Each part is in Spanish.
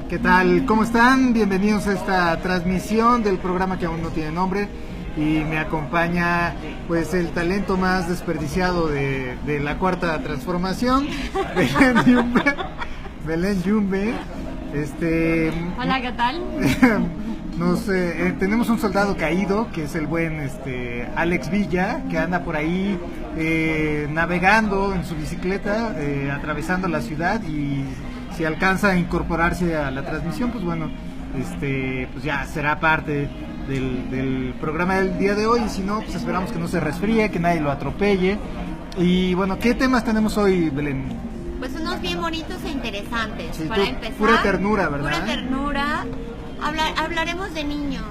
¿Qué tal? ¿Cómo están? Bienvenidos a esta transmisión del programa que aún no tiene nombre y me acompaña pues el talento más desperdiciado de la cuarta transformación, Belén Yumbe. Belén Yumbe. Hola, ¿qué tal? Tenemos un soldado caído que es el buen Alex Villa, que anda por ahí navegando en su bicicleta, atravesando la ciudad, y si alcanza a incorporarse a la transmisión, pues bueno, pues ya será parte del programa del día de hoy, y si no, pues esperamos que no se resfríe, que nadie lo atropelle. Y bueno, ¿qué temas tenemos hoy, Belén? Pues unos bien bonitos e interesantes. Sí, para empezar, pura ternura, ¿verdad? Pura ternura. Hablaremos de niños.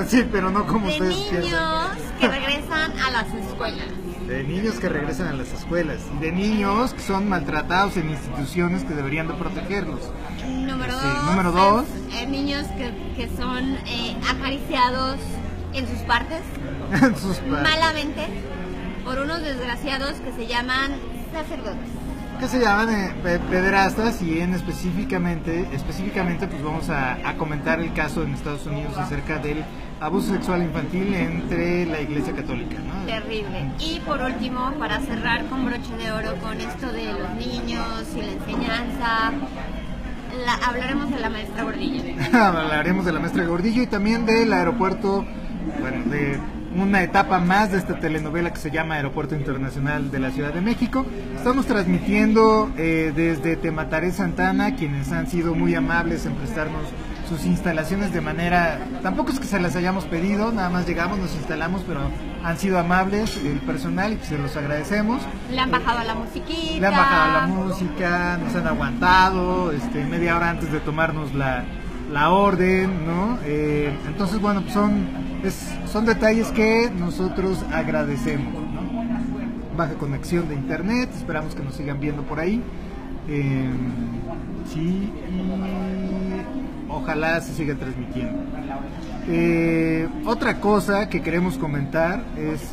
Sí, pero no como de ustedes niños piensan. que regresan a las escuelas. De niños que regresan a las escuelas, y de niños que son maltratados en instituciones que deberían de protegerlos. Número dos, niños que son acariciados en sus partes, malamente, por unos desgraciados que se llaman sacerdotes. Que se llaman pederastas, y específicamente pues vamos a comentar el caso en Estados Unidos acerca del abuso sexual infantil entre la Iglesia Católica, ¿no? Terrible. Y por último, para cerrar con broche de oro con esto de los niños y la enseñanza, hablaremos de la maestra Gordillo. Hablaremos de la maestra Gordillo y también del aeropuerto, bueno, de una etapa más de esta telenovela que se llama Aeropuerto Internacional de la Ciudad de México. Estamos transmitiendo desde Temataré Santana, quienes han sido muy amables en prestarnos sus instalaciones de manera, tampoco es que se las hayamos pedido, nada más llegamos, nos instalamos, pero han sido amables el personal y pues se los agradecemos. Le han bajado a la musiquita. Le han bajado la música, nos han aguantado media hora antes de tomarnos la orden, ¿no? Entonces, bueno, pues son detalles que nosotros agradecemos, ¿no? Baja conexión de internet, esperamos que nos sigan viendo por ahí. Sí, y ojalá se siga transmitiendo. Otra cosa que queremos comentar es,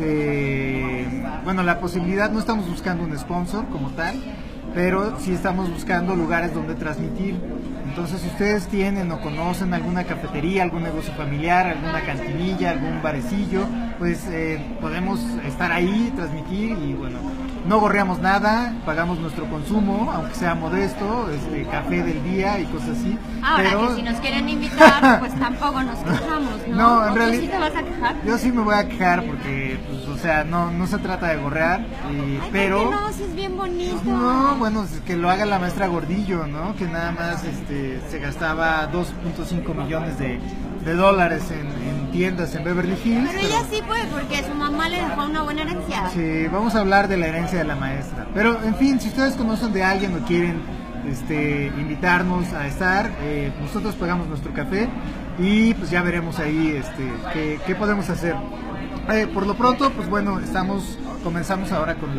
bueno, la posibilidad, no estamos buscando un sponsor como tal, pero sí estamos buscando lugares donde transmitir. Entonces, si ustedes tienen o conocen alguna cafetería, algún negocio familiar, alguna cantinilla, algún barecillo, pues podemos estar ahí, transmitir, y bueno, no gorreamos nada, pagamos nuestro consumo, aunque sea modesto, café del día y cosas así. Ahora, pero que si nos quieren invitar, pues tampoco nos quejamos, ¿no? No, en realidad, ¿tú sí te vas a quejar? Yo sí me voy a quejar porque, pues, o sea, no se trata de gorrear, pero... ¿por qué no? Si es bien bonito. No, bueno, es que lo haga la maestra Gordillo, ¿no? Que nada más se gastaba 2.5 millones de dólares en tiendas en Beverly Hills. Pero ella sí puede, porque su mamá le dejó una buena herencia. Sí, vamos a hablar de la herencia de la maestra. Pero, en fin, si ustedes conocen de alguien o quieren invitarnos a estar, nosotros pagamos nuestro café y pues ya veremos ahí qué podemos hacer. Por lo pronto, pues bueno, comenzamos ahora con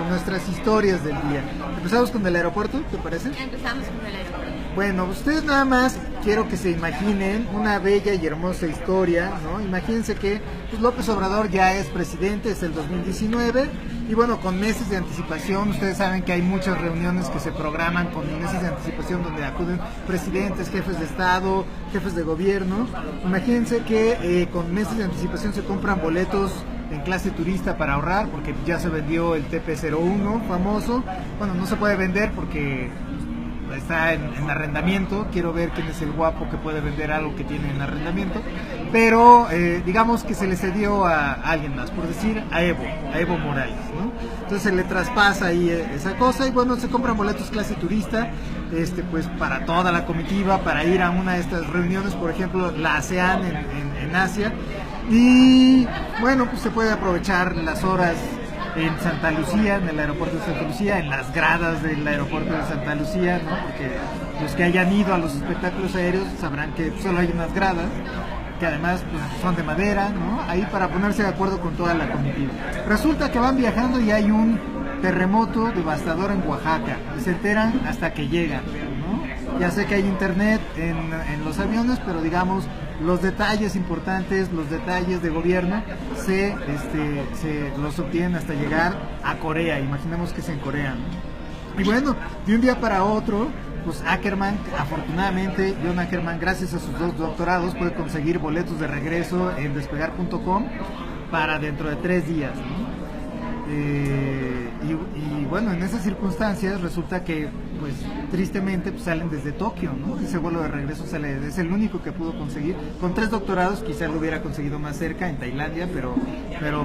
nuestras historias del día. Empezamos con el aeropuerto, ¿te parece? Empezamos con el aeropuerto. Bueno, ustedes nada más quiero que se imaginen una bella y hermosa historia, ¿no? Imagínense que pues, López Obrador ya es presidente, es el 2019, y bueno, con meses de anticipación, ustedes saben que hay muchas reuniones que se programan con meses de anticipación donde acuden presidentes, jefes de Estado, jefes de gobierno. Imagínense que con meses de anticipación se compran boletos en clase turista para ahorrar, porque ya se vendió el TP-01 famoso. Bueno, no se puede vender porque está en arrendamiento. Quiero ver quién es el guapo que puede vender algo que tiene en arrendamiento, pero digamos que se le cedió a alguien más, por decir a Evo Morales, ¿no? Entonces se le traspasa ahí esa cosa, y bueno, se compran boletos clase turista, pues para toda la comitiva, para ir a una de estas reuniones, por ejemplo la ASEAN en Asia, y bueno, pues se puede aprovechar las horas en Santa Lucía, en el aeropuerto de Santa Lucía, en las gradas del aeropuerto de Santa Lucía, ¿no? Porque los que hayan ido a los espectáculos aéreos sabrán que solo hay unas gradas, que además pues, son de madera, ¿no? Ahí para ponerse de acuerdo con toda la comitiva. Resulta que van viajando y hay un terremoto devastador en Oaxaca, y se enteran hasta que llegan, ¿no? Ya sé que hay internet en los aviones, pero digamos, los detalles importantes, los detalles de gobierno, se los obtienen hasta llegar a Corea. Imaginemos que es en Corea, ¿no? Y bueno, de un día para otro, pues Ackerman, afortunadamente, John Ackerman, gracias a sus 2 doctorados, puede conseguir boletos de regreso en despegar.com para dentro de 3 días, ¿no? Y bueno, en esas circunstancias resulta que, pues tristemente, pues, salen desde Tokio, ¿no? Ese vuelo de regreso es el único que pudo conseguir. Con 3 doctorados quizá lo hubiera conseguido más cerca, en Tailandia, pero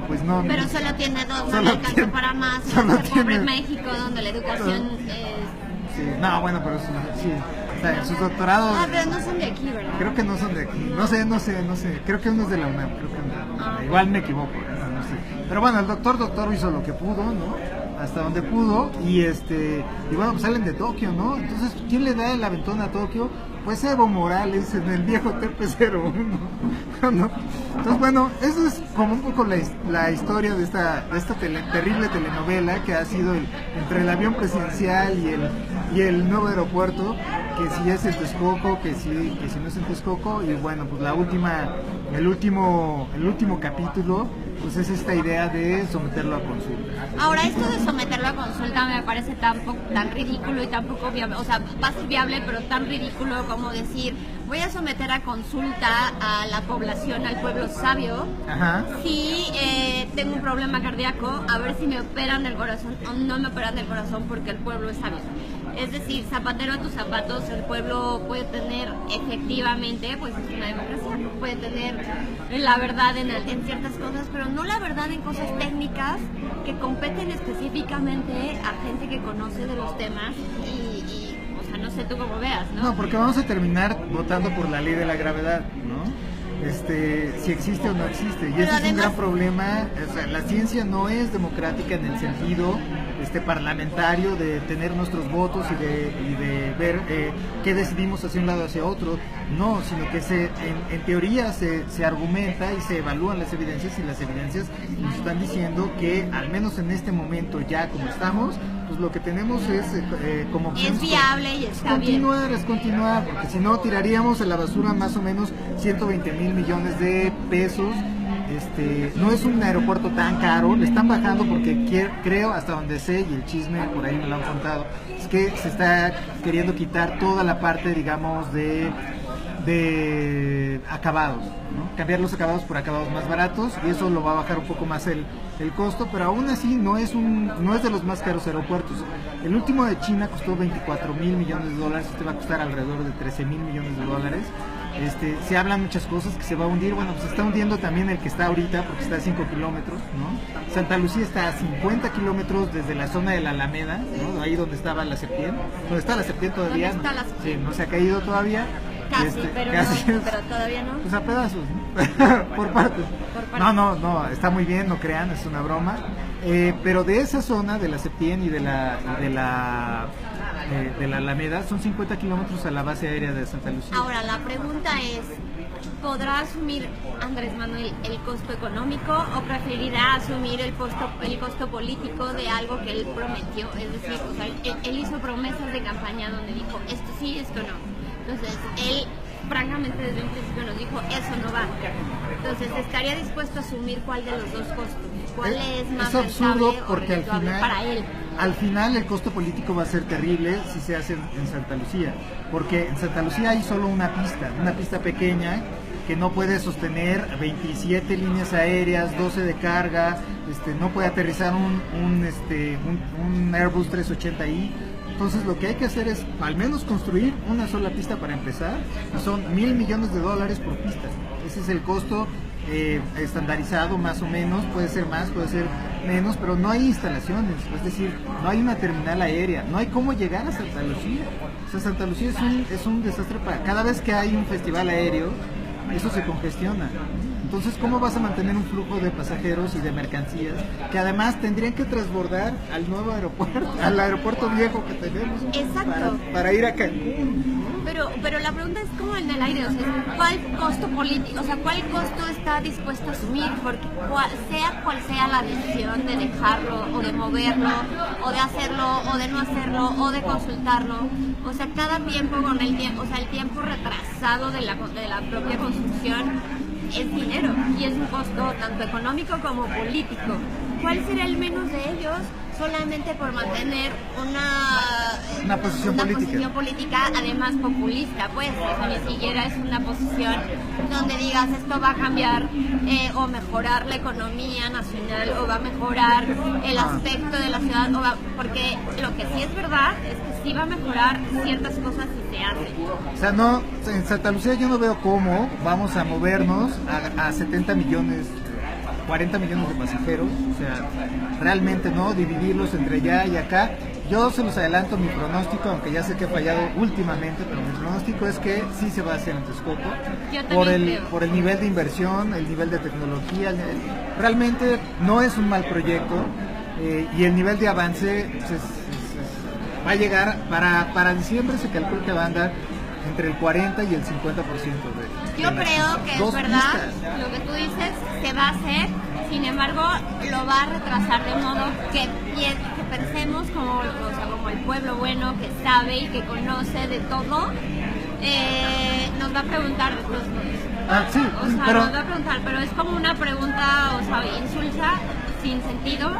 pues no. Pero solo tiene 2, no le alcanza para más. Pobre México, donde la educación es... Sí, no, bueno, pero sí, o sea, sus doctorados... pero no son de aquí, ¿verdad? Creo que no son de aquí, no sé, creo que uno es de la UNAM, igual me equivoco, no sé. Pero bueno, el doctor hizo lo que pudo, ¿no? Hasta donde pudo, y bueno, pues salen de Tokio, ¿no? Entonces, ¿quién le da el aventón a Tokio? Pues Evo Morales en el viejo TP-01, ¿no? Entonces, bueno, eso es como un poco la historia de esta terrible telenovela que ha sido entre el avión presidencial y el nuevo aeropuerto, que si es en Texcoco, que si no es en Texcoco, y bueno, pues el último capítulo, pues es esta idea de someterlo a consulta. Ahora, esto de someterlo a consulta me parece tan ridículo y tan poco viable, o sea, va a ser viable, pero tan ridículo como decir, voy a someter a consulta a la población, al pueblo sabio, Ajá. Si tengo un problema cardíaco, a ver si me operan el corazón o no me operan el corazón porque el pueblo es sabio. Es decir, zapatero a tus zapatos, el pueblo puede tener efectivamente, pues es una democracia, puede tener la verdad en ciertas cosas, pero no la verdad en cosas técnicas que competen específicamente a gente que conoce de los temas y o sea, no sé tú cómo veas, ¿no? No, porque vamos a terminar votando por la ley de la gravedad, ¿no? Si existe o no existe, y ese es un gran problema. O sea, la ciencia no es democrática en el sentido parlamentario de tener nuestros votos y de ver qué decidimos hacia un lado o hacia otro, no, sino que en teoría se argumenta y se evalúan las evidencias, y las evidencias nos están diciendo que al menos en este momento, ya como estamos, pues lo que tenemos es como opción es viable y está bien. Es continuar, porque si no tiraríamos a la basura más o menos 120,000 millones de pesos. No es un aeropuerto tan caro, le están bajando porque creo, hasta donde sé, y el chisme por ahí me lo han contado, es que se está queriendo quitar toda la parte, digamos, de acabados, ¿no? Cambiar los acabados por acabados más baratos, y eso lo va a bajar un poco más el costo, pero aún así no es de los más caros aeropuertos. El último de China costó 24,000 millones de dólares, este va a costar alrededor de 13,000 millones de dólares. Se hablan muchas cosas, que se va a hundir. Bueno, pues se está hundiendo también el que está ahorita, porque está a 5 kilómetros, ¿no? Santa Lucía está a 50 kilómetros desde la zona de la Alameda, ¿no? Ahí donde estaba la serpiente. Donde está la serpiente todavía. ¿Dónde está la serpiente? Sí, no se ha caído todavía. Casi, pero todavía no. Pues a pedazos, ¿no? Por partes. No, está muy bien, no crean, es una broma. Pero de esa zona, de la Septién y de la Alameda, son 50 kilómetros a la base aérea de Santa Lucía. Ahora, la pregunta es, ¿podrá asumir Andrés Manuel el costo económico o preferirá asumir el costo político de algo que él prometió? Es decir, o sea, él hizo promesas de campaña donde dijo, esto sí, esto no. Entonces, él francamente desde un principio nos dijo, eso no va. Entonces, ¿estaría dispuesto a asumir cuál de los dos costos? ¿Cuál es más absurdo? Porque rentable para él? Al final el costo político va a ser terrible si se hace en Santa Lucía, porque en Santa Lucía hay solo una pista pequeña que no puede sostener 27 líneas aéreas, 12 de carga, no puede aterrizar un Airbus 380i. Entonces lo que hay que hacer es al menos construir una sola pista para empezar, y son $1,000 millones por pista. Ese es el costo estandarizado, más o menos, puede ser más, puede ser menos, pero no hay instalaciones, es decir, no hay una terminal aérea, no hay cómo llegar a Santa Lucía. O sea, Santa Lucía es un desastre cada vez que hay un festival aéreo, eso se congestiona. Entonces, ¿cómo vas a mantener un flujo de pasajeros y de mercancías que además tendrían que transbordar al nuevo aeropuerto, al aeropuerto viejo que tenemos? Exacto. Para ir a Cancún? Pero la pregunta es como en el aire, o sea, ¿cuál costo político, o sea, cuál costo está dispuesto a asumir? Porque cual sea la decisión de dejarlo, o de moverlo, o de hacerlo, o de no hacerlo, o de consultarlo, o sea, cada tiempo con el tiempo, o sea, el tiempo retrasado de la propia construcción es dinero, y es un costo tanto económico como político. ¿cuál será el menos de ellos? Solamente por mantener una posición política, además populista, pues, o sea, ni siquiera es una posición donde digas esto va a cambiar o mejorar la economía nacional o va a mejorar el aspecto de la ciudad, porque lo que sí es verdad es que sí va a mejorar ciertas cosas si se hacen. O sea, no, en Santa Lucía yo no veo cómo vamos a movernos a 70 millones 40 millones de pasajeros, o sea, realmente no, dividirlos entre allá y acá. Yo se los adelanto mi pronóstico, aunque ya sé que he fallado últimamente, pero mi pronóstico es que sí se va a hacer en Texcoco, por el nivel de inversión, el nivel de tecnología, realmente no es un mal proyecto, y el nivel de avance pues, va a llegar, para diciembre se calcula que va a andar entre el 40 y el 50% de yo creo que es verdad pistas. Lo que tú dices se va a hacer, sin embargo lo va a retrasar de modo que pensemos como el pueblo bueno que sabe y que conoce de todo, nos va a preguntar de todos modos. Sí, o sea, nos va a preguntar, pero es como una pregunta, o sea, insulsa, sin sentido,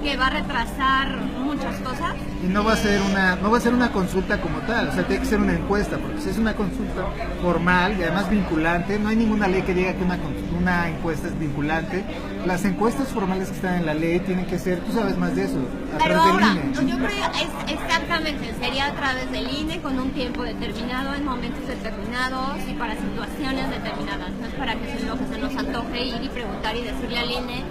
que va a retrasar muchas cosas. Y no va a ser una consulta como tal, o sea, tiene que ser una encuesta, porque si es una consulta formal y además vinculante, no hay ninguna ley que diga que una encuesta es vinculante. Las encuestas formales que están en la ley tienen que ser, tú sabes más de eso, a pero través ahora, del INE. yo creo exactamente, sería a través del INE con un tiempo determinado, en momentos determinados y para situaciones determinadas. No es para que se nos antoje ir y preguntar y decirle al INE,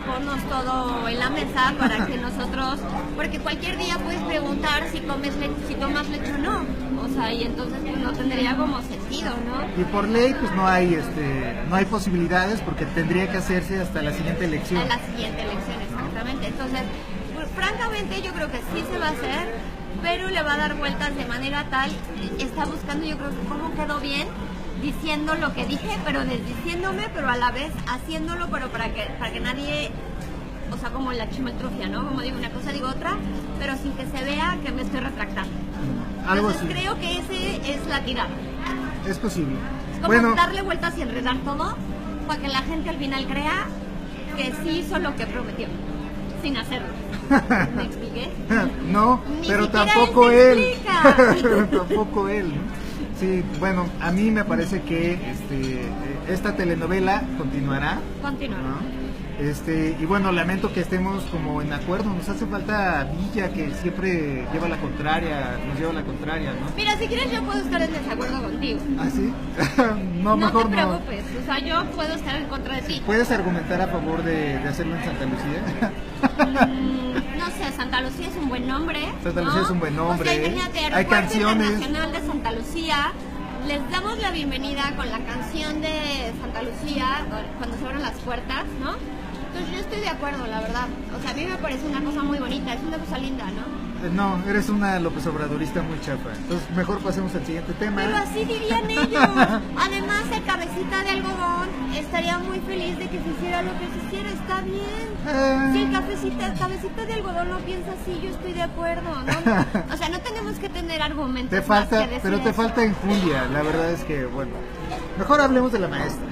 ponnos todo en la mesa para que nosotros, porque cualquier día puedes preguntar si tomas leche o no, o sea, y entonces pues no tendría como sentido, ¿no? Y por ley pues no hay posibilidades, porque tendría que hacerse hasta la siguiente elección. A la siguiente elección, exactamente. Entonces, pues, francamente yo creo que sí se va a hacer, pero le va a dar vueltas de manera tal, está buscando, yo creo que cómo quedó bien, diciendo lo que dije, pero desdiciéndome, pero a la vez haciéndolo, pero para que nadie, o sea, como la chimaltrufia, ¿no? Como digo una cosa, digo otra, pero sin que se vea que me estoy retractando. Algo Entonces así. creo que ese es la tirada. Es posible. Es como darle vueltas y enredar todo, para que la gente al final crea que sí hizo lo que prometió, sin hacerlo. ¿Me expliqué? No, Ni pero siquiera tampoco él él. se Pero tampoco él. Sí, bueno, a mí me parece que esta telenovela continuará. ¿No? Y bueno, lamento que estemos como en acuerdo. Nos hace falta Villa, que siempre nos lleva la contraria, ¿no? Mira, si quieres yo puedo estar en desacuerdo contigo. ¿Ah, sí? No mejor te preocupes, o sea, yo puedo estar en contra de ti. ¿Puedes argumentar a favor de hacerlo en Santa Lucía? No sé, Santa Lucía es un buen nombre. Santa Lucía es un buen nombre. O sea, imagínate, hay Aeropuerto canciones. Internacional de Santa Lucía. Les damos la bienvenida con la canción de Santa Lucía cuando se abren las puertas, ¿no? Entonces yo estoy de acuerdo, la verdad. O sea, a mí me parece una cosa muy bonita, es una cosa linda, ¿no? No, eres una López Obradorista muy chapa. Entonces mejor pasemos al siguiente tema. Pero así dirían ellos. Además, el cabecita de algodón estaría muy feliz de que se hiciera lo que se hiciera, está bien. Si el cabecita de algodón no piensa así, yo estoy de acuerdo, ¿no? O sea, no tenemos que tener argumentos. Pero te falta enjundia, la verdad es que, bueno. Mejor hablemos de la maestra,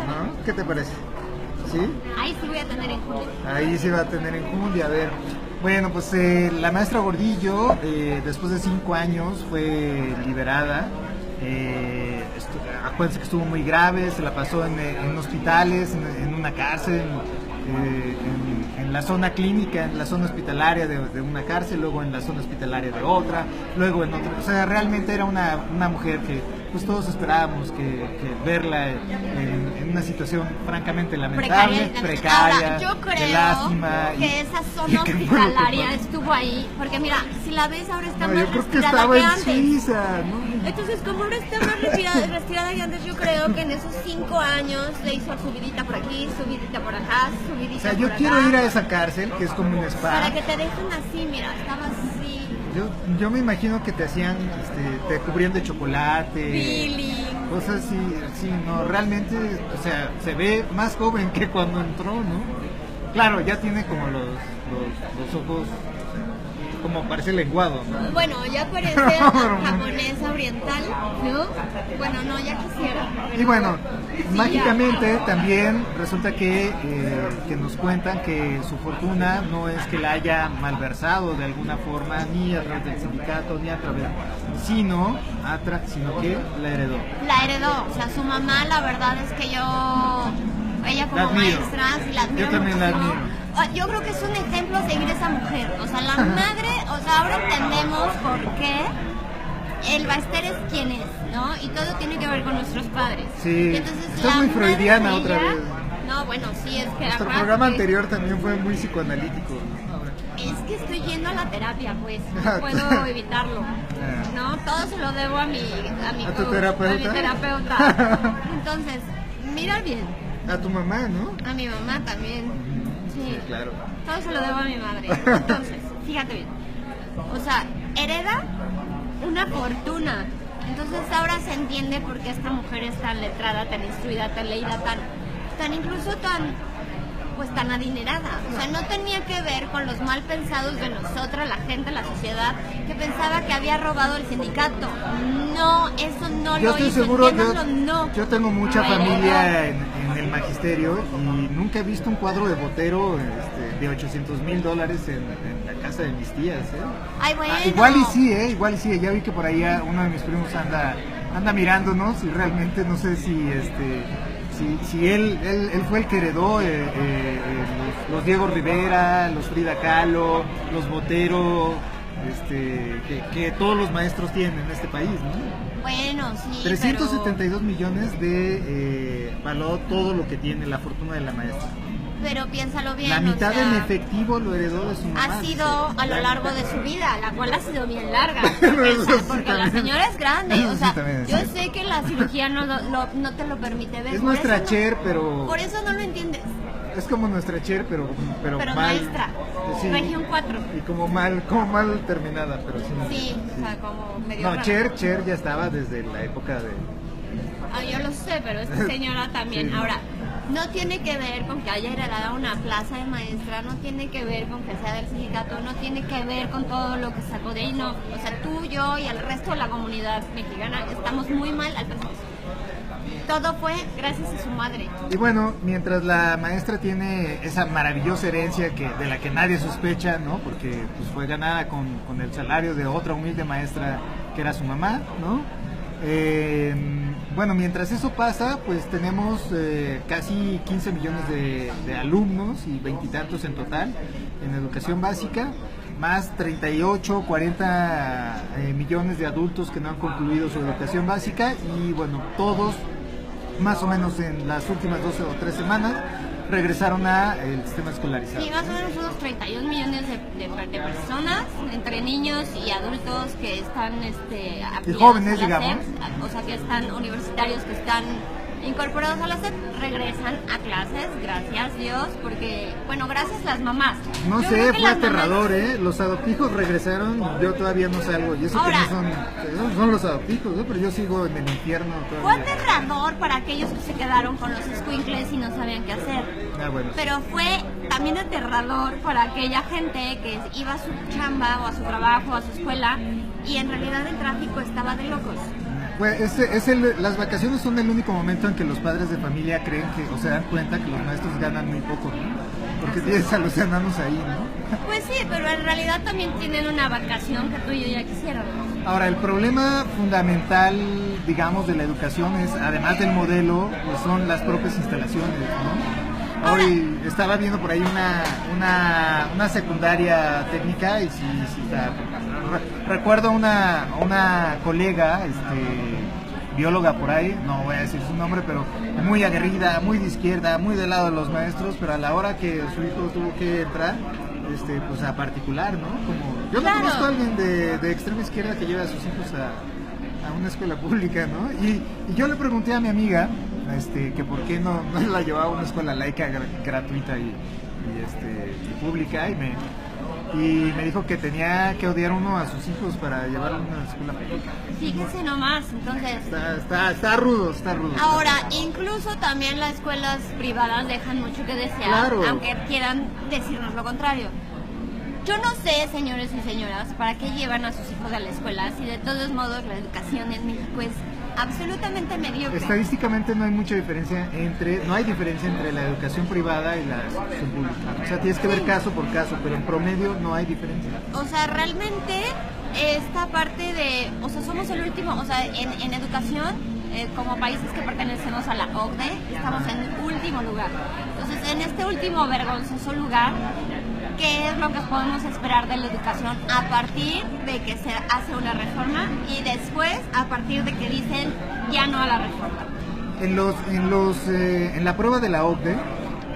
¿no? ¿Qué te parece? ¿Sí? Ahí sí voy a tener enjundia. Ahí sí va a tener enjundia, a ver. Bueno, pues la maestra Gordillo, después de 5 años, fue liberada. Acuérdense que estuvo muy grave, se la pasó en hospitales, en una cárcel, en la zona clínica, en la zona hospitalaria de una cárcel, luego en la zona hospitalaria de otra, luego en otra. O sea, realmente era una mujer que pues todos esperábamos que verla en una situación francamente lamentable, precaria, ahora, yo creo de lástima. Que esa zona hospitalaria estuvo ahí, porque mira, si la ves ahora está más yo creo que retirada estaba que en antes. Suiza, ¿no? Entonces, como ahora está más retirada que antes, yo creo que en esos 5 años le hizo subidita por aquí, subidita por acá, subidita por acá. O sea, yo quiero ir a esa cárcel, que es como un spa. Para que te dejen así, mira, estabas así. Yo me imagino que te hacían, te cubrían de chocolate, Feeling. cosas así, sí, no, realmente, o sea, se ve más joven que cuando entró, ¿no? Claro, ya tiene como los ojos, o sea, como parece lenguado, ¿no? Bueno, ya parece japonesa oriental, ¿no? Bueno, no, ya quisiera. Y bueno, Sí, mágicamente también resulta que nos cuentan que su fortuna no es que la haya malversado de alguna forma, ni a través del sindicato, ni a través, sino que la heredó. La heredó, o sea, su mamá, la verdad es que ella como maestra, sí la admiro. Yo también la muchísimo. admiro. Yo creo que es un ejemplo a seguir esa mujer, o sea, la madre, o sea, ahora entendemos por qué el Baester es quien es, ¿no? Y todo tiene que ver con nuestros padres. Sí, Y entonces, estás muy madre de freudiana otra ella- vez. No, bueno, sí, es que Nuestro acuérdate programa que- anterior también fue muy psicoanalítico, ¿no? Es que estoy yendo a la terapia, pues, no puedo evitarlo, ¿no? Todo se lo debo a mi ¿A tu coach, terapeuta? a mi terapeuta. Entonces, mira bien, A tu mamá, ¿no? a mi mamá también, sí, Claro. todo se lo debo a mi madre. Entonces, fíjate bien, o sea, hereda una fortuna. Entonces ahora se entiende por qué esta mujer es tan letrada, tan instruida, tan leída, tan incluso tan adinerada. O sea, no tenía que ver con los mal pensados de nosotras, la gente, la sociedad, que pensaba que había robado el sindicato. No, eso no Yo lo estoy hizo. seguro, Entiéndanlo, no. yo tengo mucha Lo familia heredó. en el magisterio y nunca he visto un cuadro de Botero de $800,000 en la casa de mis tías, ¿eh? Ay, bueno. Igual y sí, igual y sí, ya vi que por ahí uno de mis primos anda mirándonos y realmente no sé si él fue el que heredó los Diego Rivera, los Frida Kahlo, los Botero, que todos los maestros tienen en este país, ¿no? Bueno, sí. 372 millones de valor todo lo que tiene la fortuna de la maestra. Pero piénsalo bien. La mitad o sea, en efectivo lo heredó de su mamá. ha sido a lo largo de su vida, la cual ha sido bien larga. Eso sí, Porque la también. señora es grande. Eso O sí, sea, también, yo sí. sé que la cirugía no te lo permite ver. Es por nuestra eso no- Cher, pero Por eso no lo entiendes. es como nuestra Cher, pero Pero mal. maestra. Sí. Región 4. Y como mal terminada, pero sí. Sí, o sea, como medio No, raro. Cher ya estaba desde la época de... Yo lo sé, pero esta señora también. Sí. Ahora, no tiene que ver con que haya heredado una plaza de maestra, no tiene que ver con que sea del sindicato, no tiene que ver con todo lo que sacó de ahí, no. O sea, tú, yo y el resto de la comunidad mexicana estamos muy mal al respecto. Todo fue gracias a su madre. Y bueno, mientras la maestra tiene esa maravillosa herencia de la que nadie sospecha, ¿no? Porque pues, fue ganada con el salario de otra humilde maestra que era su mamá, ¿no? Bueno, mientras eso pasa, pues tenemos casi 15 millones de alumnos y veintitantos en total en educación básica, más 38, 40 millones de adultos que no han concluido su educación básica y bueno, todos más o menos en las últimas 12 o 3 semanas regresaron al sistema escolarizado. Sí, más o menos unos 31 millones de personas, entre niños y adultos que están afiliados jóvenes, a la digamos. SEP, o sea, que están universitarios, que están incorporados a la SEP, regresan a clases, gracias Dios, porque, bueno, gracias las mamás. No Yo sé, creo que fue las aterrador, mamás- ¿eh? Los adoptijos regresaron, yo todavía no salgo. Y eso Ahora- que no son los adoptijos, ¿no? Pero yo sigo en el infierno Fue todavía. aterrador para aquellos que se quedaron con los escuincles y no sabían qué hacer. Ah, bueno. Pero fue también aterrador para aquella gente que iba a su chamba o a su trabajo o a su escuela y en realidad el tráfico estaba de locos. Pues las vacaciones son el único momento en que los padres de familia creen que, o se dan cuenta que los maestros ganan muy poco, ¿no? Porque tienes a los enanos ahí, ¿no? Pues sí, pero en realidad también tienen una vacación que tú y yo ya quisiéramos. Ahora, el problema fundamental, digamos, de la educación es, además del modelo, pues son las propias instalaciones, ¿no? Hoy estaba viendo por ahí una secundaria técnica y sí recuerdo una colega, bióloga por ahí, no voy a decir su nombre, pero muy aguerrida, muy de izquierda, muy del lado de los maestros, pero a la hora que su hijo tuvo que entrar, pues a particular, ¿no? Como yo no Claro. conozco a alguien de extrema izquierda que lleve a sus hijos a una escuela pública, ¿no? Y yo le pregunté a mi amiga, que por qué no la llevaba a una escuela laica gratuita y pública y me dijo que tenía que odiar uno a sus hijos para llevarlo a una escuela pública. Fíjense nomás, entonces... Está rudo. Ahora, incluso también las escuelas privadas dejan mucho que desear, Claro. aunque quieran decirnos lo contrario. Yo no sé, señores y señoras, para qué llevan a sus hijos a la escuela si de todos modos la educación en México es absolutamente mediocre. Estadísticamente no hay mucha diferencia no hay diferencia entre la educación privada y la educación pública. O sea, tienes que ver caso por caso, pero en promedio no hay diferencia. O sea, realmente esta parte de, o sea, somos el último, o sea, en educación, como países que pertenecemos a la OCDE, estamos en último lugar. Entonces, en este último vergonzoso lugar, ¿qué es lo que podemos esperar de la educación a partir de que se hace una reforma y después a partir de que dicen ya no a la reforma? En la prueba de la OCDE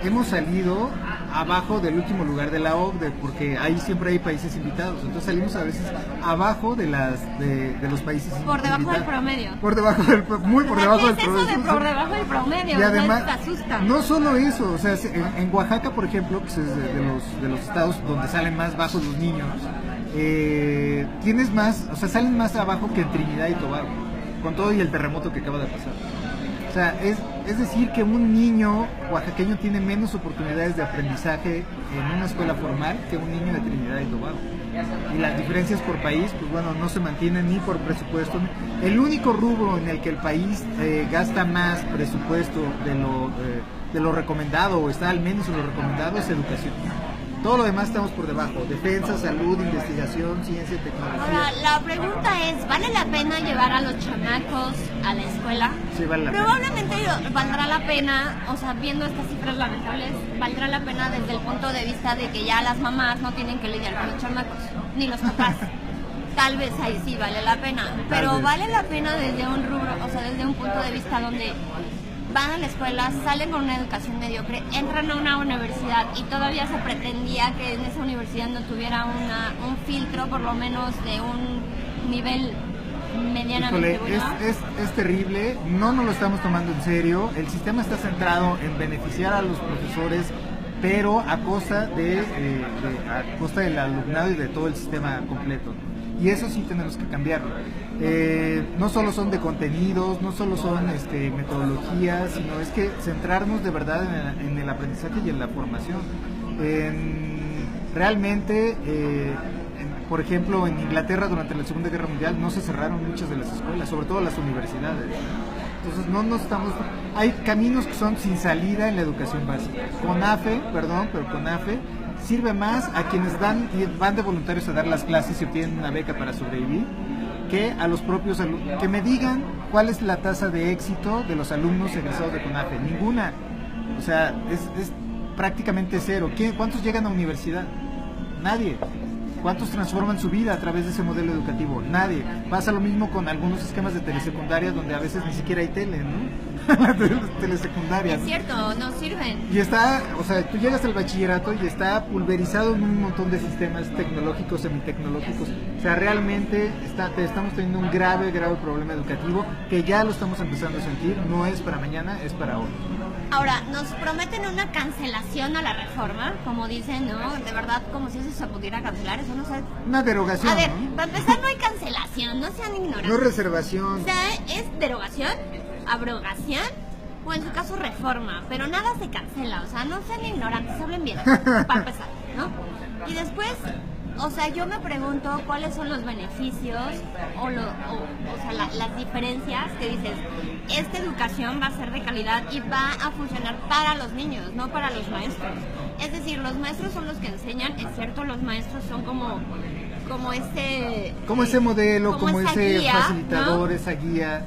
hemos salido abajo del último lugar de la OCDE, porque ahí siempre hay países invitados, entonces salimos a veces abajo de los países por debajo invitados. Del promedio. Muy por debajo del promedio. ¿Qué es eso de por debajo del promedio? Y además, te asusta. no solo eso, o sea, en Oaxaca, por ejemplo, que es de los estados donde salen más bajos los niños, tienes más, o sea, salen más abajo que en Trinidad y Tobago, con todo y el terremoto que acaba de pasar. O sea, es decir que un niño oaxaqueño tiene menos oportunidades de aprendizaje en una escuela formal que un niño de Trinidad y Tobago. Y las diferencias por país, pues bueno, no se mantienen ni por presupuesto. El único rubro en el que el país gasta más presupuesto de lo recomendado, o está al menos en lo recomendado, es educación. Todo lo demás estamos por debajo: defensa, salud, investigación, ciencia, tecnología. Ahora, la pregunta es, ¿vale la pena llevar a los chamacos a la escuela? Sí, vale la pena. Probablemente valdrá la pena, o sea, viendo estas cifras lamentables, valdrá la pena desde el punto de vista de que ya las mamás no tienen que lidiar con los chamacos, ni los papás. Tal vez ahí sí vale la pena, pero vale la pena desde un rubro, o sea, desde un punto de vista donde van a la escuela, salen con una educación mediocre, entran a una universidad y todavía se pretendía que en esa universidad no tuviera un filtro por lo menos de un nivel medianamente bueno. Es terrible, no nos lo estamos tomando en serio. El sistema está centrado en beneficiar a los profesores, pero a costa del alumnado y de todo el sistema completo. Y eso sí tenemos que cambiarlo. No solo son de contenidos, no solo son metodologías, sino es que centrarnos de verdad en el aprendizaje y en la formación. Realmente, por ejemplo, en Inglaterra durante la Segunda Guerra Mundial no se cerraron muchas de las escuelas, sobre todo las universidades. Entonces hay caminos que son sin salida en la educación básica. CONAFE sirve más a quienes van de voluntarios a dar las clases y obtienen una beca para sobrevivir, que a los propios alumnos. Que me digan cuál es la tasa de éxito de los alumnos egresados de CONAFE. Ninguna. O sea, es prácticamente cero. ¿Cuántos llegan a universidad? Nadie. ¿Cuántos transforman su vida a través de ese modelo educativo? Nadie. Pasa lo mismo con algunos esquemas de telesecundaria donde a veces ni siquiera hay tele, ¿no? Telesecundaria. Es cierto, no sirven. Y tú llegas al bachillerato y está pulverizado en un montón de sistemas tecnológicos, semitecnológicos. O sea, realmente estamos teniendo un grave problema educativo que ya lo estamos empezando a sentir. No es para mañana, es para hoy. Ahora, nos prometen una cancelación a la reforma, como dicen, ¿no? De verdad, como si eso se pudiera cancelar, eso no sé. Una derogación, A ver, ¿no? para empezar no hay cancelación, no sean ignorantes. No reservación. O sea, es derogación, abrogación, o en su caso reforma, pero nada se cancela, o sea, no sean ignorantes, hablen bien, para empezar, ¿no? Y después, o sea, yo me pregunto cuáles son los beneficios o sea, las diferencias que dices, esta educación va a ser de calidad y va a funcionar para los niños, no para los maestros. Es decir, los maestros son los que enseñan, es cierto, los maestros son como ese modelo, como ese guía, facilitador, ¿no? Esa guía.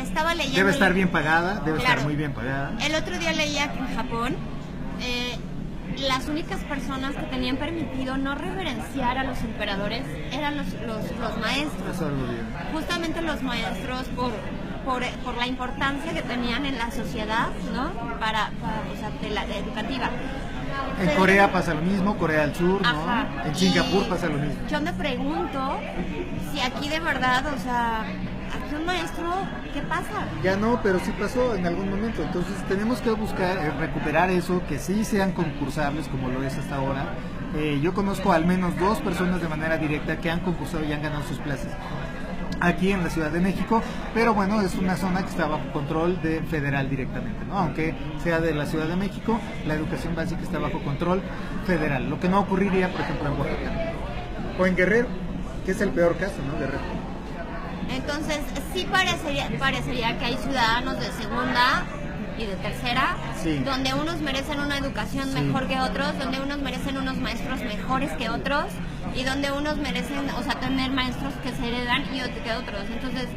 Estaba leyendo. Debe estar bien pagada, estar muy bien pagada. El otro día leía que en Japón las únicas personas que tenían permitido no reverenciar a los emperadores eran los maestros. Justamente los maestros por la importancia que tenían en la sociedad, ¿no? O sea, de la educativa. En Corea pasa lo mismo, Corea del Sur, ¿no? Ajá. En Singapur pasa lo mismo. Yo me pregunto si aquí de verdad, o sea, aquí un maestro, ¿qué pasa? Ya no, pero sí pasó en algún momento. Entonces tenemos que buscar recuperar eso, que sí sean concursables como lo es hasta ahora. Yo conozco al menos 2 personas de manera directa que han concursado y han ganado sus plazas. aquí en la Ciudad de México, pero bueno, es una zona que está bajo control de federal directamente, ¿no? Aunque sea de la Ciudad de México, la educación básica está bajo control federal, lo que no ocurriría, por ejemplo, en Oaxaca o en Guerrero, que es el peor caso, ¿no? Guerrero. Entonces, sí parecería que hay ciudadanos de segunda y de tercera, sí, donde unos merecen una educación sí, mejor que otros, donde unos merecen unos maestros mejores que otros, y donde unos merecen, o sea, tener maestros que se heredan y que otros. Entonces,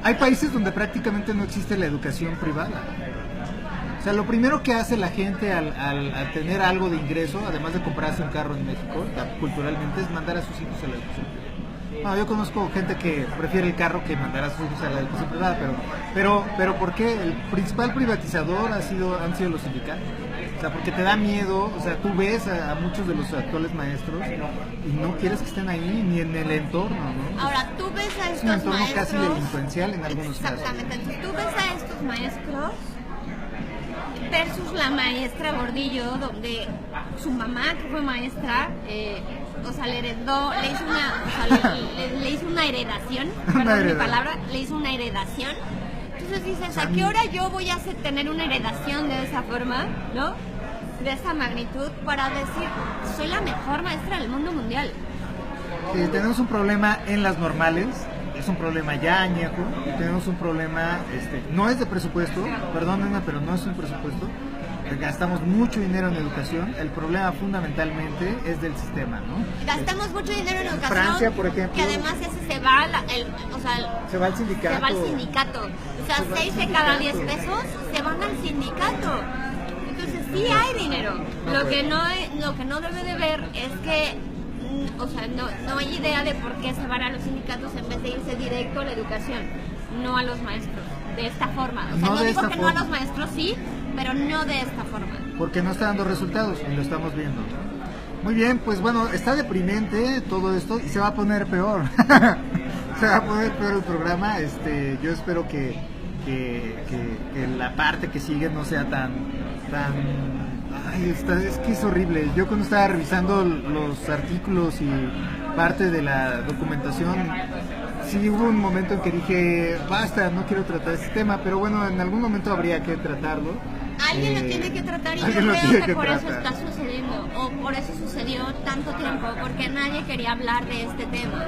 hay países donde prácticamente no existe la educación privada. O sea, lo primero que hace la gente al tener algo de ingreso, además de comprarse un carro en México, culturalmente, es mandar a sus hijos a la educación privada. No, yo conozco gente que prefiere el carro que mandar a sus hijos a la educación privada, pero ¿por qué? El principal privatizador han sido los sindicatos. O sea, porque te da miedo, o sea, tú ves a muchos de los actuales maestros y no quieres que estén ahí ni en el entorno, ¿no? Ahora, tú ves a estos maestros... Es un entorno casi delincuencial en algunos casos. Exactamente, entonces tú ves a estos maestros versus la maestra Gordillo, donde su mamá, que fue maestra, o sea, le heredó, le hizo una, o sea, le hizo una heredación, perdón mi palabra, le hizo una heredación. Entonces dices, ¿a qué hora yo voy a tener una heredación de esa forma, ¿no? De esa magnitud, para decir, soy la mejor maestra del mundo mundial? Tenemos un problema en las normales, es un problema ya añejo, tenemos un problema, no es de presupuesto, perdónenme, pero no es un presupuesto, gastamos mucho dinero en educación, el problema fundamentalmente es del sistema, ¿no? Gastamos mucho dinero en educación, Francia, por ejemplo, que además se va se va al sindicato. Se va al sindicato, o sea, 6 de cada 10 pesos se van al sindicato. Entonces sí hay dinero, lo que no debe de ver es que, o sea, no hay idea de por qué se van a los sindicatos en vez de irse directo a la educación, no a los maestros, de esta forma. O sea, no digo que no a los maestros, sí, pero no de esta forma. Porque no está dando resultados y lo estamos viendo. Muy bien, pues bueno, está deprimente todo esto y se va a poner peor. Se va a poner peor el programa. Yo espero que la parte que sigue no sea tan ay, es que es horrible. Yo cuando estaba revisando los artículos y parte de la documentación, sí hubo un momento en que dije, basta, no quiero tratar este tema, pero bueno, en algún momento habría que tratarlo. Alguien lo tiene que tratar y yo creo que por eso está sucediendo, o por eso sucedió tanto tiempo, porque nadie quería hablar de este tema,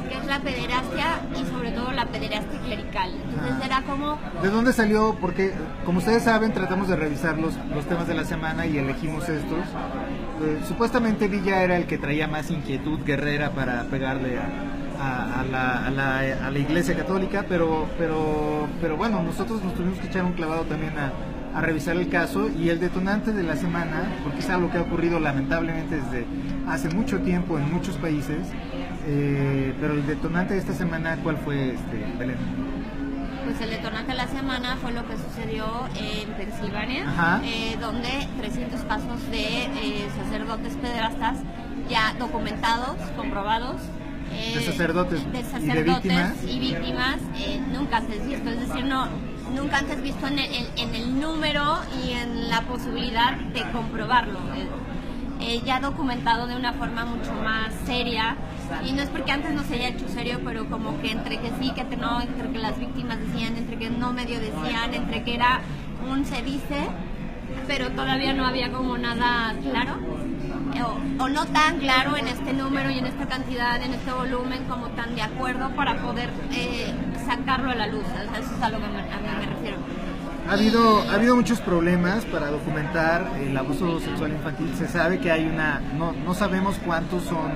que es la pederastia y sobre todo la pederastia clerical. Entonces era como... ¿De dónde salió? Porque como ustedes saben, tratamos de revisar los temas de la semana y elegimos estos. Supuestamente Villa era el que traía más inquietud guerrera para pegarle a la Iglesia Católica, pero bueno, nosotros nos tuvimos que echar un clavado también a revisar el caso, y el detonante de la semana, porque es algo que ha ocurrido lamentablemente desde hace mucho tiempo en muchos países, pero el detonante de esta semana, ¿cuál fue, Belén? Pues el detonante de la semana fue lo que sucedió en Pensilvania, donde 300 casos de sacerdotes pederastas ya documentados, comprobados, de sacerdotes y víctimas nunca antes visto, es decir, nunca antes visto en el número y en la posibilidad de comprobarlo, ya documentado de una forma mucho más seria, y no es porque antes no se haya hecho serio, pero como que entre que sí, que no, entre que las víctimas decían, entre que no medio decían, entre que era un se dice, pero todavía no había como nada claro. O no tan claro en este número y en esta cantidad, en este volumen, como tan de acuerdo para poder sacarlo a la luz. O sea, eso es a lo que a mí me refiero. Ha habido muchos problemas para documentar el abuso sexual infantil. Se sabe que hay no sabemos cuántos son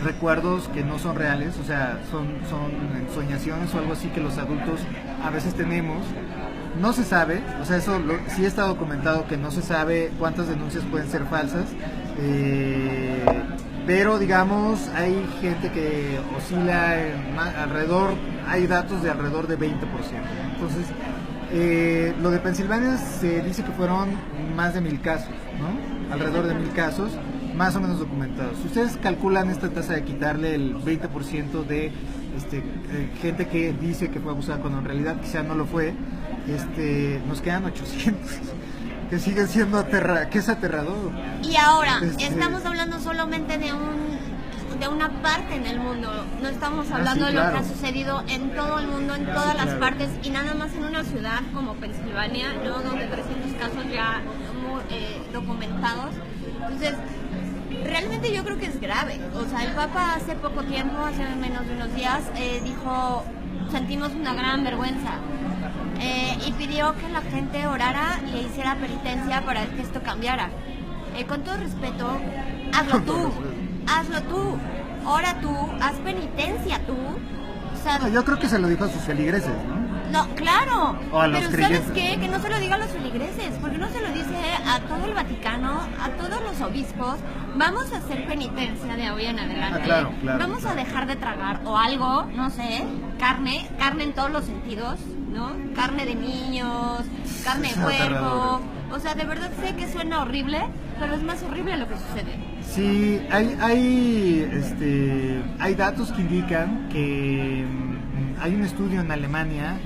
recuerdos que no son reales, o sea, son ensoñaciones o algo así que los adultos a veces tenemos. No se sabe, o sea, eso sí está documentado, que no se sabe cuántas denuncias pueden ser falsas, pero digamos, hay gente que oscila alrededor, hay datos de alrededor de 20%. Entonces, lo de Pensilvania se dice que fueron más de 1000 casos, ¿no? Alrededor de 1000 casos, más o menos documentados. Si ustedes calculan esta tasa de quitarle el 20% de gente que dice que fue abusada cuando en realidad quizá no lo fue, nos quedan 800, que sigue siendo que es aterrador. Y ahora, estamos hablando solamente de de una parte en el mundo, no estamos hablando sí, de lo que claro. ha sucedido en todo el mundo, en todas las claro. partes, y nada más en una ciudad como Pensilvania, ¿no? Donde 300 casos ya documentados. Entonces, realmente yo creo que es grave. O sea, el Papa hace poco tiempo, hace menos de unos días, dijo, sentimos una gran vergüenza. Y pidió que la gente orara y hiciera penitencia para que esto cambiara. Con todo respeto, hazlo tú, ora tú, haz penitencia tú. O sea, No, yo creo que se lo dijo a sus feligreses, ¿no? no, claro, O a los pero creyentes. ¿sabes qué? Que no se lo diga a los feligreses, porque no se lo dice a todo el Vaticano, a todos los obispos. Vamos a hacer penitencia de hoy en adelante. Claro, Vamos a dejar de tragar o algo, no sé, carne en todos los sentidos, ¿no? Carne de niños, carne de Es puerco. aterrador. O sea, de verdad sé que suena horrible, pero es más horrible lo que sucede. Sí, hay datos que indican que hay un estudio en Alemania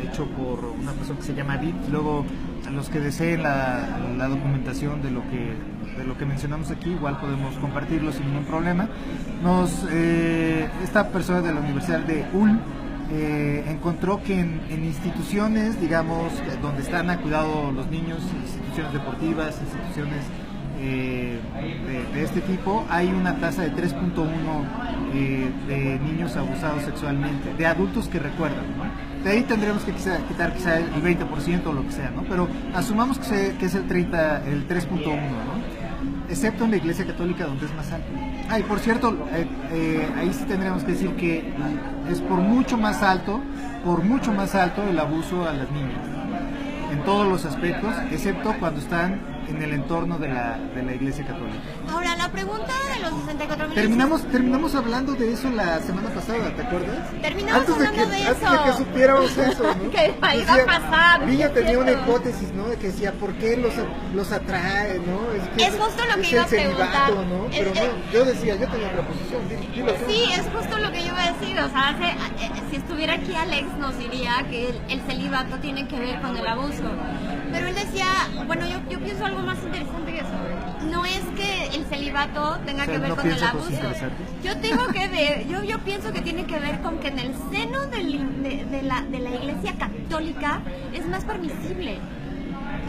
hecho por una persona que se llama Witt. Luego, a los que deseen la documentación de lo que mencionamos aquí, igual podemos compartirlo sin ningún problema. Esta persona de la Universidad de Ulm encontró que en instituciones, digamos, donde están a cuidado los niños, instituciones deportivas, instituciones de este tipo, hay una tasa de 3.1 de niños abusados sexualmente, de adultos que recuerdan, ¿no? De ahí tendremos que quitar quizá el 20% o lo que sea, ¿no? Pero asumamos que es el 3.1, ¿no? Excepto en la Iglesia Católica, donde es más alto. Y por cierto, ahí sí tendríamos que decir que es por mucho más alto el abuso a las niñas, en todos los aspectos, excepto cuando están en el entorno de la Iglesia Católica. Ahora, la pregunta de los 64.000... Terminamos hablando de eso la semana pasada, ¿te acuerdas? Terminamos hablando de eso. Antes de que supiéramos eso, ¿no? Que iba a pasar. Villa es tenía una cierto. hipótesis, ¿no? De que decía, ¿por qué los atrae, no? Es justo lo que es iba a el celibato, preguntar. ¿no? Pero no, yo tenía otra posición. Dilo tú. Sí, es justo lo que yo iba a decir. O sea, si estuviera aquí Alex nos diría que el celibato tiene que ver con el abuso. Pero él decía, bueno, yo pienso algo más interesante que eso. No es que el celibato tenga O sea, que ver ¿no con el piensa cosas abuso. interesantes? Yo pienso que tiene que ver con que en el seno de la Iglesia Católica es más permisible.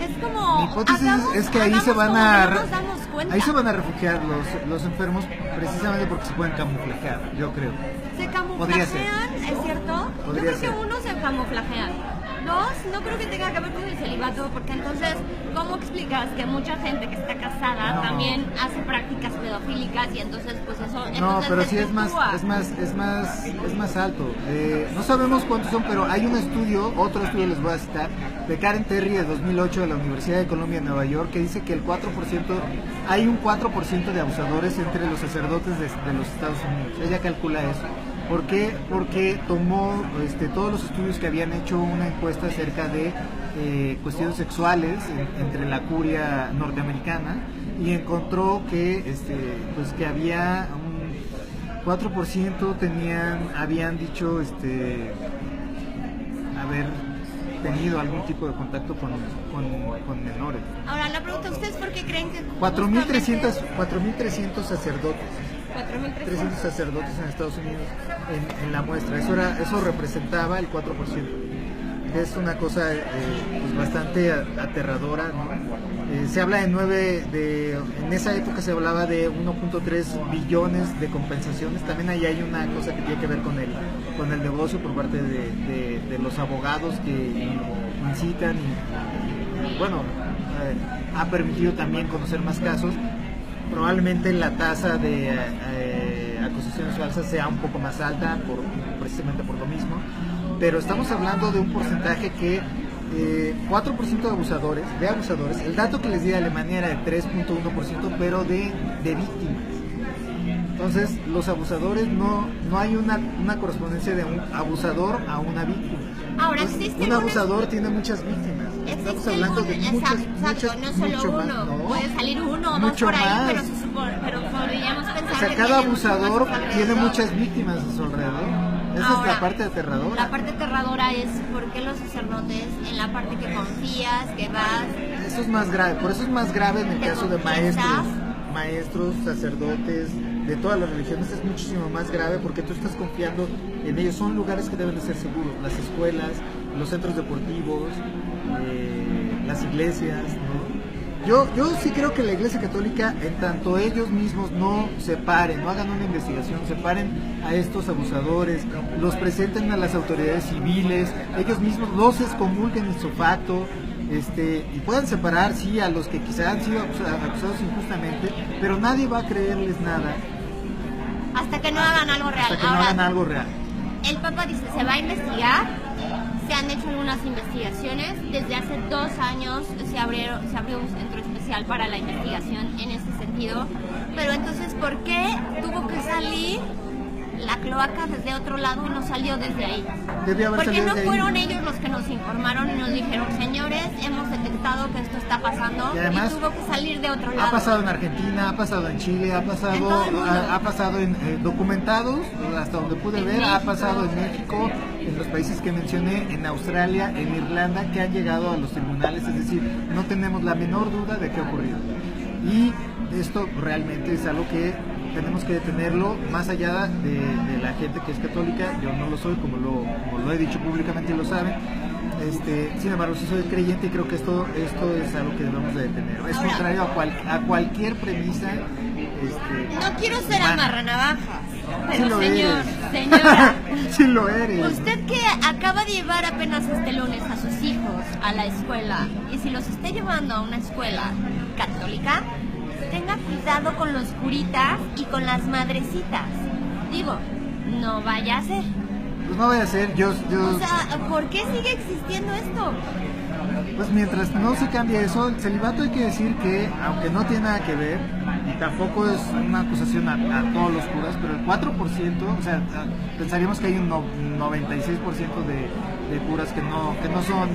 Es como... Mi hipótesis es que ahí se van como a que no nos damos cuenta. ahí se van a refugiar los enfermos precisamente porque se pueden camuflajear, yo creo. Se Podría ser. camuflajean, ¿es cierto? Podría Yo creo ser. que uno se camuflajea. Dos, no creo que tenga que ver con el celibato, porque entonces, ¿cómo explicas que mucha gente que está casada No. también hace prácticas pedofílicas y entonces pues eso... No, entonces pero sí es desvirtúa? más alto. No sabemos cuántos son, pero hay un estudio, otro estudio les voy a citar, de Karen Terry de 2008 de la Universidad de Columbia en Nueva York, que dice que hay un 4% de abusadores entre los sacerdotes de los Estados Unidos. Ella calcula eso. ¿Por qué? Porque tomó todos los estudios que habían hecho una encuesta acerca de cuestiones sexuales entre la curia norteamericana y encontró que que había un 4% habían dicho haber tenido algún tipo de contacto con menores. Ahora, la pregunta, ¿ustedes por qué creen que... 4.300 sacerdotes. 4.300. 300 sacerdotes en Estados Unidos en la muestra. Eso representaba el 4%. Es una cosa pues bastante aterradora, ¿no? Se habla en esa época se hablaba de 1.3 billones de compensaciones. También ahí hay una cosa que tiene que ver con el negocio por parte de los abogados que incitan y bueno, ha permitido también conocer más casos. Probablemente la tasa de acusaciones falsas sea un poco más alta precisamente por lo mismo, pero estamos hablando de un porcentaje que 4% de abusadores, el dato que les di de Alemania era de 3.1%, pero de víctimas. Entonces los abusadores no hay una correspondencia de un abusador a una víctima. Ahora, Entonces, existe un abusador tiene muchas víctimas. Estamos hablando de muchas, no solo mucho uno, más, ¿no? puede salir uno o dos Mucho por ahí, más. pero podríamos pensar O sea, que cada tiene mucho más abusador a su alrededor. tiene muchas víctimas a su alrededor. Esa Ahora, es la parte aterradora. La parte aterradora es por qué los sacerdotes, en la parte que confías, que vas... Eso es más grave, por eso es más grave en el ¿Te caso de confiesas? maestros, sacerdotes, de todas las religiones es muchísimo más grave porque tú estás confiando en ellos. Son lugares que deben de ser seguros, las escuelas, los centros deportivos, las iglesias, ¿no? Yo sí creo que la Iglesia Católica, en tanto ellos mismos no separen, no hagan una investigación, separen a estos abusadores, los presenten a las autoridades civiles, ellos mismos los excomulguen ipso facto, y puedan separar, sí, a los que quizá han sido acusados injustamente, pero nadie va a creerles nada. Hasta que no hagan algo real. Hasta que no hagan algo real. El Papa dice, se va a investigar. Se han hecho algunas investigaciones. Desde hace 2 años se abrió un centro especial para la investigación en ese sentido. Pero entonces, ¿por qué tuvo que salir la cloaca desde otro lado y no salió desde ahí? Porque no fueron ellos los que nos informaron y nos dijeron, señores, hemos detectado que esto está pasando, y además, y tuvo que salir de otro lado. Ha pasado en Argentina, ha pasado en Chile, ha pasado en documentados, hasta donde pude ver, México. Ha pasado en México, en los países que mencioné, en Australia, en Irlanda, que han llegado a los tribunales, es decir, no tenemos la menor duda de qué ha ocurrido. Y esto realmente es algo que tenemos que detenerlo, más allá de la gente que es católica. Yo no lo soy, como lo he dicho públicamente y lo saben. Sin embargo, sí soy creyente y creo que esto es algo que debemos de detener. Es contrario a cualquier premisa. No quiero ser amarranavajas, pero sí señora, sí lo eres. Usted que acaba de llevar apenas este lunes a sus hijos a la escuela, y si los está llevando a una escuela católica, tenga cuidado con los curitas y con las madrecitas. Digo, no vaya a ser. Pues no vaya a ser, yo... O sea, ¿por qué sigue existiendo esto? Pues mientras no se cambie eso, el celibato, hay que decir que, aunque no tiene nada que ver, y tampoco es una acusación a todos los curas, pero el 4%, o sea, pensaríamos que hay un 96% de curas que no son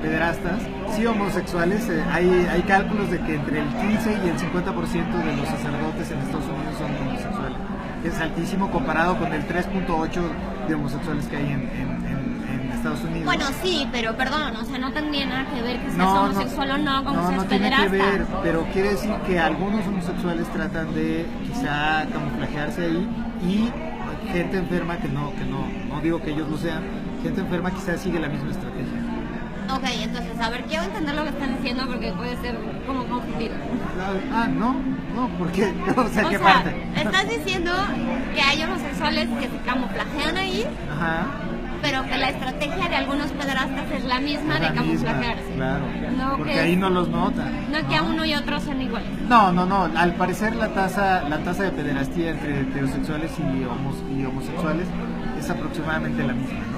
pederastas, sí homosexuales. Hay cálculos de que entre el 15 y el 50% de los sacerdotes en Estados Unidos son homosexuales. Es altísimo comparado con el 3.8 de homosexuales que hay en Estados Unidos. Bueno, sí, pero perdón, o sea, no tendría nada que ver que seas homosexual o no, como seas no tiene pederasta. que ver, pero quiere decir que algunos homosexuales tratan de quizá camuflajearse ahí, y gente enferma que no digo que ellos lo sean, gente enferma quizá sigue la misma estrategia. Ok, entonces, a ver, quiero entender lo que están diciendo porque puede ser como confundido. No, ¿por qué? O sea, ¿qué parte? Estás diciendo que hay homosexuales que se camuflajean ahí, ajá, pero que la estrategia de algunos pederastas es la misma de camuflajearse. Claro, no, porque ahí no los notan. No que a uno y otro sean iguales. No, al parecer la tasa de pederastía entre heterosexuales y homosexuales es aproximadamente la misma, ¿no?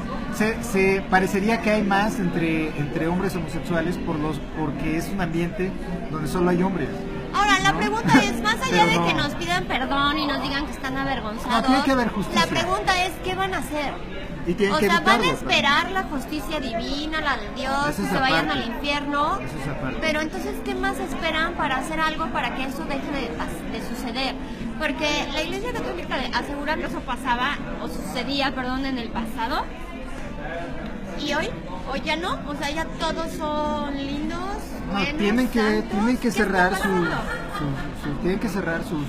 Se parecería que hay más entre hombres homosexuales porque es un ambiente donde solo hay hombres. Ahora, la pregunta es, más allá de que nos pidan perdón y nos digan que están avergonzados, tiene que haber justicia. La pregunta es, ¿qué van a hacer? O sea, ¿van a esperar la justicia divina, la de Dios, que se vayan al infierno? Pero entonces, ¿qué más esperan para hacer algo para que eso deje de suceder? Porque la Iglesia Católica asegura que eso sucedía en el pasado. ¿Y hoy ya no? O sea, ya todos son lindos. No, tienen que cerrar sus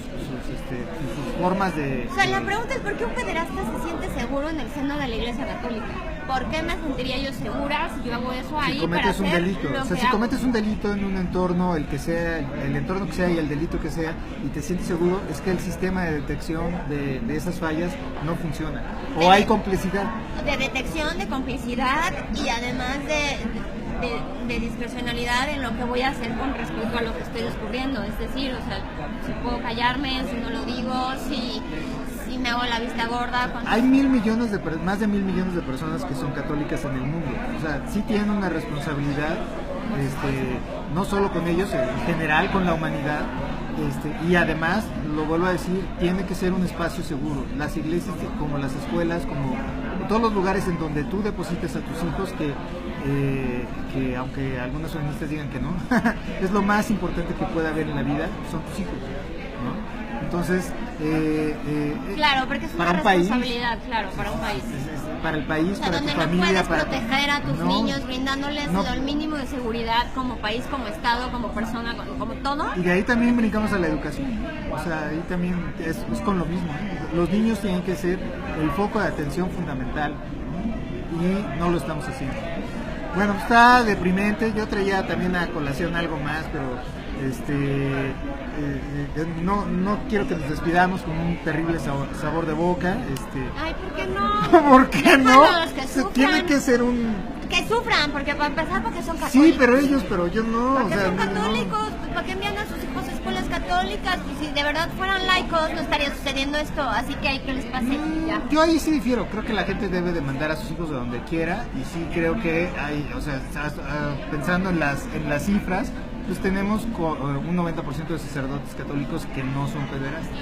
formas de... O sea, la pregunta es, ¿por qué un pederasta se siente seguro en el seno de la Iglesia Católica? ¿Por qué me sentiría yo segura si yo hago eso ahí? Si cometes un delito, si cometes un delito en un entorno, el entorno que sea y el delito que sea, y te sientes seguro, es que el sistema de detección de esas fallas no funciona. O hay complicidad. De detección, de complicidad, y además de discrecionalidad en lo que voy a hacer con respecto a lo que estoy descubriendo. Es decir, o sea, si puedo callarme, si no lo digo, si me hago la vista gorda. Hay más de 1.000 millones de personas que son católicas en el mundo. O sea, sí tienen una responsabilidad, no solo con ellos, en general con la humanidad. Y además, lo vuelvo a decir, tiene que ser un espacio seguro. Las iglesias, como las escuelas, como todos los lugares en donde tú deposites a tus hijos, que aunque algunos feministas digan que no, es lo más importante que puede haber en la vida, son tus hijos, ¿no? Entonces, Claro, porque es una para un país, responsabilidad, claro, para un país. para el país, O sea, para tu donde no familia, puedes proteger a tus no, niños, brindándoles no. el mínimo de seguridad como país, como Estado, como persona, como todo. Y de ahí también brincamos a la educación. O sea, ahí también es con lo mismo, ¿eh? Los niños tienen que ser el foco de atención fundamental, ¿no? Y no lo estamos haciendo. Bueno, está deprimente. Yo traía también a colación algo más, pero no quiero que nos despidamos con un terrible sabor de boca. Ay, ¿por qué no? ¿Por qué no? Bueno, los que Tiene que ser un... Que sufran, porque para empezar, porque son católicos. Sí, pero yo no. Porque o sea, son no. católicos, ¿para qué envían a sus hijos a escuelas católicas? Pues si de verdad fueran laicos, no estaría sucediendo esto, así que hay que les pase y ya. Yo ahí sí difiero, creo que la gente debe de mandar a sus hijos de donde quiera, y sí creo que hay, o sea, pensando en las cifras, pues tenemos un 90% de sacerdotes católicos que no son pederastas.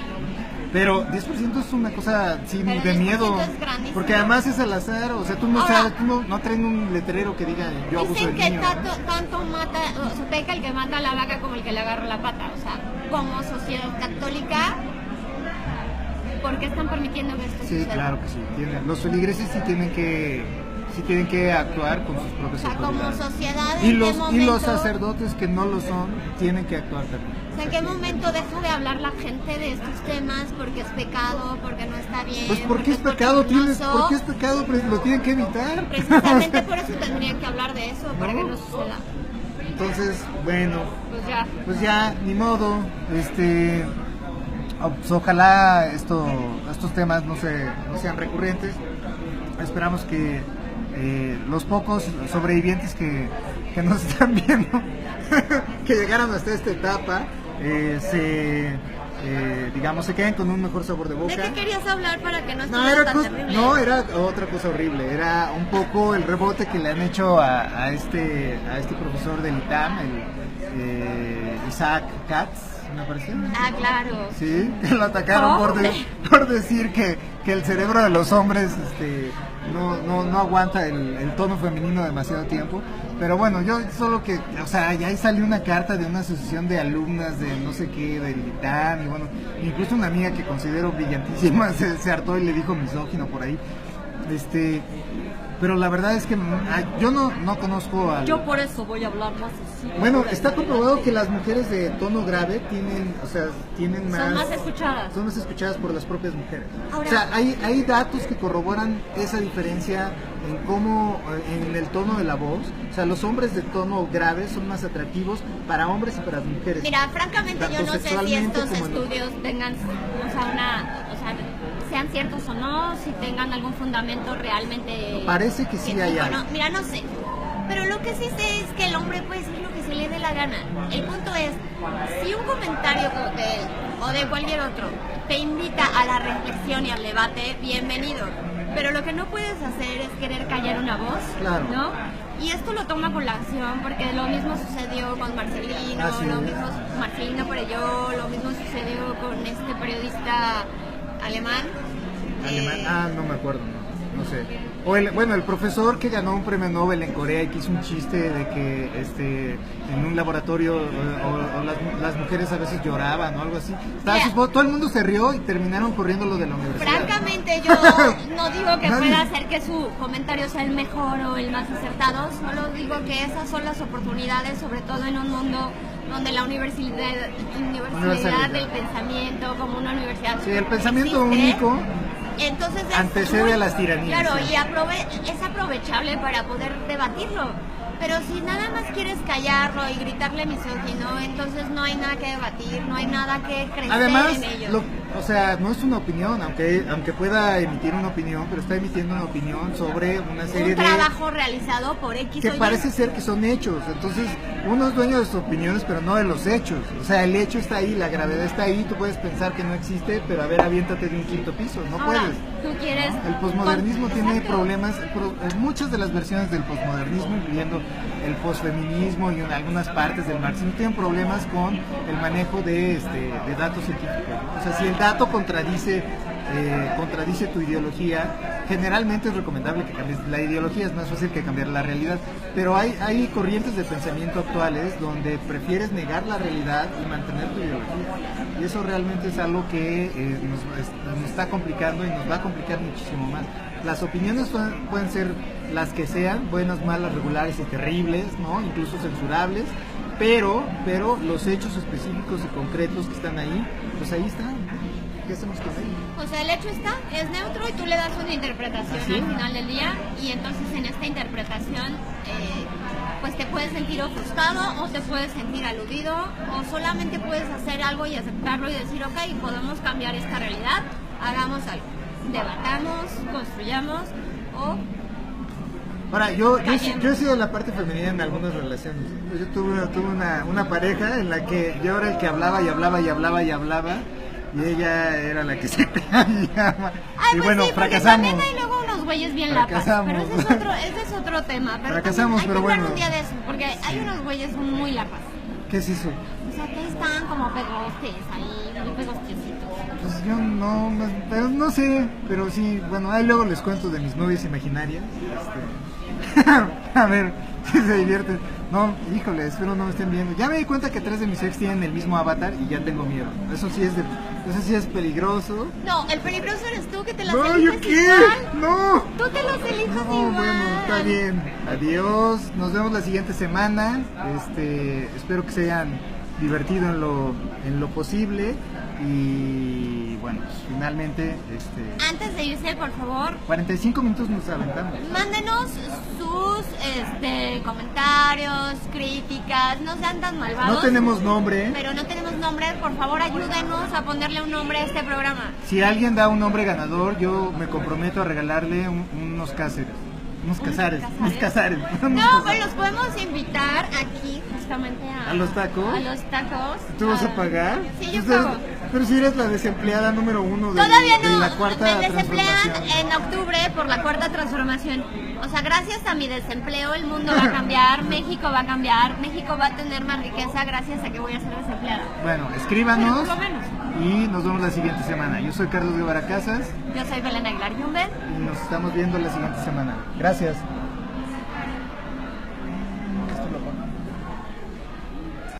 Pero 10% es una cosa sí, Pero de 10% miedo, es grandísimo. porque además es al azar, o sea, tú no Ahora, sabes, no traen un letrero que diga yo abuso dicen del que niño. tanto mata, o sea, peca el que mata a la vaca como el que le agarra la pata. O sea, como sociedad católica, ¿por qué están permitiendo que esto Sí, suceda? claro que sí. Los feligreses sí tienen que actuar con sus propias O sea, como autoridades. sociedad, Y ¿en los, qué momento, y los sacerdotes que no lo son tienen que actuar también. o sea, ¿en qué momento deja de hablar la gente de estos temas porque es pecado, porque no está bien? Pues porque es porque pecado, pecaminoso? ¿por qué es pecado? Pues lo tienen que evitar. Precisamente por eso tendrían que hablar de eso, para que no suceda. Entonces, bueno, Pues ya. pues ya, ni modo, pues ojalá estos temas no sean recurrentes. Esperamos que los pocos sobrevivientes que nos están viendo, que llegaron hasta esta etapa, digamos, se queden con un mejor sabor de boca. ¿De qué querías hablar para que no No, estuviera tan terrible? era otra cosa horrible, era un poco el rebote que le han hecho a este profesor del ITAM, Isaac Katz, me parece. Ah, claro. Sí, que lo atacaron por decir que el cerebro de los hombres no aguanta el tono femenino demasiado tiempo. Pero bueno, yo solo que, o sea, ya ahí salió una carta de una asociación de alumnas de no sé qué, del ITAM, y bueno, incluso una amiga que considero brillantísima se hartó y le dijo misógino por ahí. Pero la verdad es que yo no conozco al... Yo por eso voy a hablar más así. Bueno, está comprobado que las mujeres de tono grave tienen más... Son más escuchadas. Son más escuchadas por las propias mujeres. Ahora, o sea, hay datos que corroboran esa diferencia en el tono de la voz. O sea, los hombres de tono grave son más atractivos para hombres y para mujeres. mira, francamente yo tanto no sé si sexualmente estos como en- estudios tengan, sean ciertos o no, si tengan algún fundamento realmente... Parece que sí hay científico, algo. no, mira, no sé. Pero lo que sí sé es que el hombre puede decir lo que se le dé la gana. El punto es, si un comentario de él o de cualquier otro te invita a la reflexión y al debate, bienvenido. Pero lo que no puedes hacer es querer callar una voz, Claro. ¿no? Y esto lo toma con la acción, porque lo mismo sucedió con Marcelino, Así lo es. mismo Marcelino Perelló, lo mismo sucedió con este periodista alemán. No me acuerdo, no sé. O el profesor que ganó un premio Nobel en Corea y que hizo un chiste de que en un laboratorio las mujeres a veces lloraban o algo así. Todo el mundo se rió y terminaron corriendo lo de la universidad. Francamente, yo no digo que Nadie. pueda hacer que su comentario sea el mejor o el más acertado, solo digo que esas son las oportunidades, sobre todo en un mundo donde la universalidad del pensamiento, como una universidad. Sí, el pensamiento existe. único Entonces antecede a las tiranías. Claro, Sí. y es aprovechable para poder debatirlo. Pero si nada más quieres callarlo y gritarle misógino, entonces no hay nada que debatir, no hay nada que crecer Además, en ello. o sea, no es una opinión, aunque pueda emitir una opinión, pero está emitiendo una opinión sobre una serie Un trabajo realizado por X que o Y. parece ser que son hechos. Entonces, uno es dueño de sus opiniones, pero no de los hechos. O sea, el hecho está ahí, la gravedad está ahí, tú puedes pensar que no existe, pero a ver, aviéntate de un quinto piso, no Ahora, puedes. tú quieres... El posmodernismo tiene Exacto. problemas, muchas de las versiones del posmodernismo, incluyendo el posfeminismo y algunas partes del marxismo, tienen problemas con el manejo de datos científicos. O sea, si el dato contradice contradice tu ideología, generalmente es recomendable que cambies la ideología, es más fácil que cambiar la realidad, pero hay corrientes de pensamiento actuales donde prefieres negar la realidad y mantener tu ideología, y eso realmente es algo que nos está complicando y nos va a complicar muchísimo más. Las opiniones pueden ser las que sean, buenas, malas, regulares y terribles, ¿no? Incluso censurables, pero los hechos específicos y concretos que están ahí, pues ahí están. ¿Qué hacemos con ellos? O sea, el hecho es neutro y tú le das una interpretación ¿Así? al final del día, y entonces en esta interpretación pues te puedes sentir ofuscado o te puedes sentir aludido, o solamente puedes hacer algo y aceptarlo y decir, ok, podemos cambiar esta realidad, hagamos algo, debatamos, construyamos o... Ahora, yo he sido la parte femenina en algunas relaciones. Yo tuve una pareja en la que yo era el que hablaba y hablaba y hablaba y hablaba, y ella era la que se callaba. Ay, Y pues bueno, sí, porque fracasamos. también hay luego unos güeyes bien lapas, pero ese es otro tema. Pero Fracasamos, hay que pero hablar bueno. un día de eso, porque hay unos güeyes muy lapas. ¿Qué es eso? O sea, que están como pegostes ahí, muy pegostiositos. Pues yo pero no sé, pero sí, bueno, ahí luego les cuento de mis novias imaginarias. A ver, si se divierten. No, híjole, espero no me estén viendo. Ya me di cuenta que 3 de mis ex tienen el mismo avatar y ya tengo miedo. Eso sí es peligroso. No, el peligroso eres tú, que te las No, eliges ¿yo qué? igual. No. Tú te las eliges No, igual. bueno, está bien. Adiós. Nos vemos la siguiente semana. Espero que se hayan divertido en lo posible. Y bueno, pues, finalmente, Antes de irse, por favor, 45 minutos nos aventamos. mándenos sus comentarios, críticas, no sean tan malvados. No tenemos nombre. Pero no tenemos nombre, por favor ayúdenos a ponerle un nombre a este programa. Si alguien da un nombre ganador, yo me comprometo a regalarle unos cáceres. Unos cazares. No, pues los podemos invitar aquí justamente ¿A los tacos? A los tacos. ¿Tú vas a pagar? Sí, yo Ustedes- pago. Pero si eres la desempleada número 1 Todavía de no, la cuarta me desemplean transformación. en octubre por la cuarta transformación. O sea, gracias a mi desempleo el mundo va a cambiar, México va a cambiar, México va a tener más riqueza gracias a que voy a ser desempleada. Bueno, escríbanos Pero por lo menos. y nos vemos la siguiente semana. Yo soy Carlos Guevara Casas Yo soy Belén Aguilar Yumbe. y nos estamos viendo la siguiente semana. Gracias.